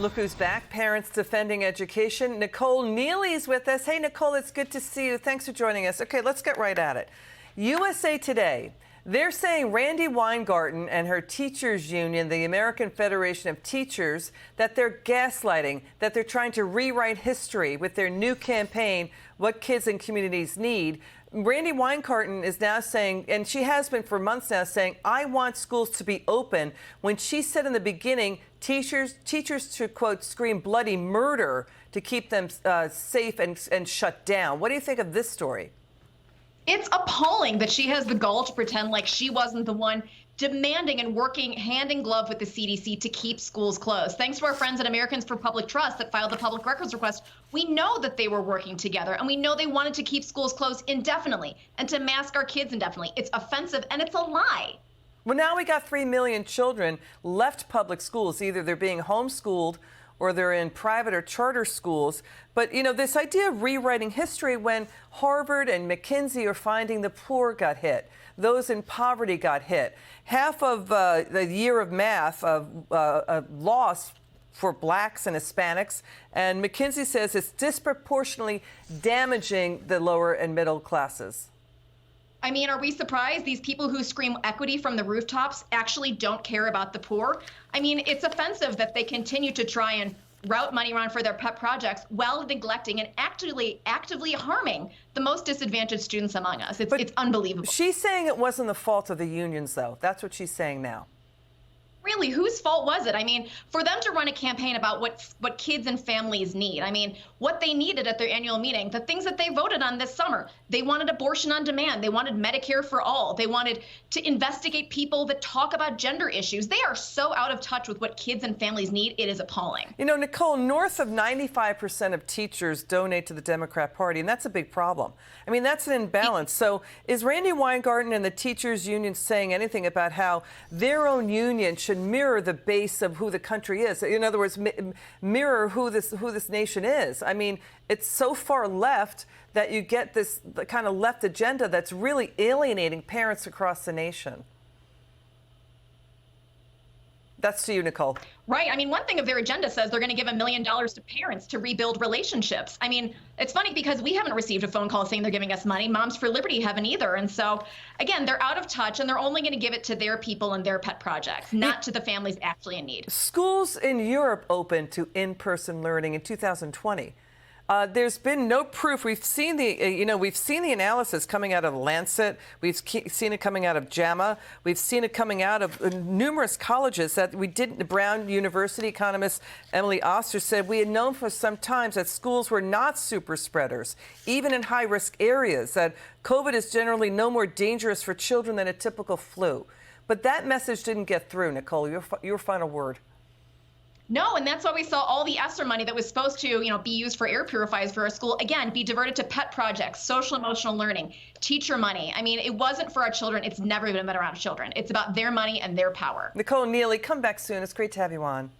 Look who's back, parents defending education. Nicole Neily is with us. Hey, Nicole, it's good to see you. Thanks for joining us. Okay, let's get right at it. USA Today, they're saying Randi Weingarten and her teachers union, the American Federation of Teachers, that they're gaslighting, that they're trying to rewrite history with their new campaign, What Kids and Communities Need. Randi Weingarten is now saying, and she has been for months now, saying, I want schools to be open, when she said in the beginning, teachers should, quote, scream bloody murder to keep them safe and shut down. What do you think of this story? It's appalling that she has the gall to pretend like she wasn't the one demanding and working hand in glove with the CDC to keep schools closed. Thanks to our friends at Americans for Public Trust that filed the public records request, we know that they were working together, and we know they wanted to keep schools closed indefinitely and to mask our kids indefinitely. It's offensive, and it's a lie. Well, now we got 3 million children left public schools. Either they're being homeschooled or they're in private or charter schools. But, you know, this idea of rewriting history, when Harvard and McKinsey are finding the poor got hit, those in poverty got hit. Half of the year of math loss for blacks and Hispanics. And McKinsey says it's disproportionately damaging the lower and middle classes. I mean, are we surprised these people who scream equity from the rooftops actually don't care about the poor? I mean, it's offensive that they continue to try and route money around for their pet projects while neglecting and actively harming the most disadvantaged students among us. It's unbelievable. She's saying it wasn't the fault of the unions, though. That's what she's saying now. Really, whose fault was it? I mean, for them to run a campaign about what kids and families need, I mean, what they needed at their annual meeting, the things that they voted on this summer. They wanted abortion on demand. They wanted Medicare for all. They wanted to investigate people that talk about gender issues. They are so out of touch with what kids and families need. It is appalling. You know, Nicole, north of 95% of teachers donate to the Democrat Party, and that's a big problem. I mean, that's an imbalance. So is Randi Weingarten and the teachers union saying anything about how their own union should mirror the base of who the country is? In other words, mirror who this nation is. I mean, it's so far left that you get this kind of left agenda that's really alienating parents across the nation. That's to you, Nicole. Right. I mean, one thing of their agenda says they're going to give $1 million to parents to rebuild relationships. I mean, it's funny because we haven't received a phone call saying they're giving us money. Moms for Liberty haven't either. And so, again, they're out of touch, and they're only going to give it to their people and their pet projects, not to the families actually in need. Schools in Europe opened to in-person learning in 2020. There's been no proof. We've seen the analysis coming out of Lancet. We've seen it coming out of JAMA. We've seen it coming out of numerous colleges that we didn't. The Brown University economist Emily Oster said we had known for some time that schools were not super spreaders, even in high-risk areas, that COVID is generally no more dangerous for children than a typical flu. But that message didn't get through, Nicole. Your final word. No, and that's why we saw all the ESSER money that was supposed to, be used for air purifiers for our school, again, be diverted to pet projects, social emotional learning, teacher money. I mean, it wasn't for our children. It's never been about our children. It's about their money and their power. Nicole Neily, come back soon. It's great to have you on.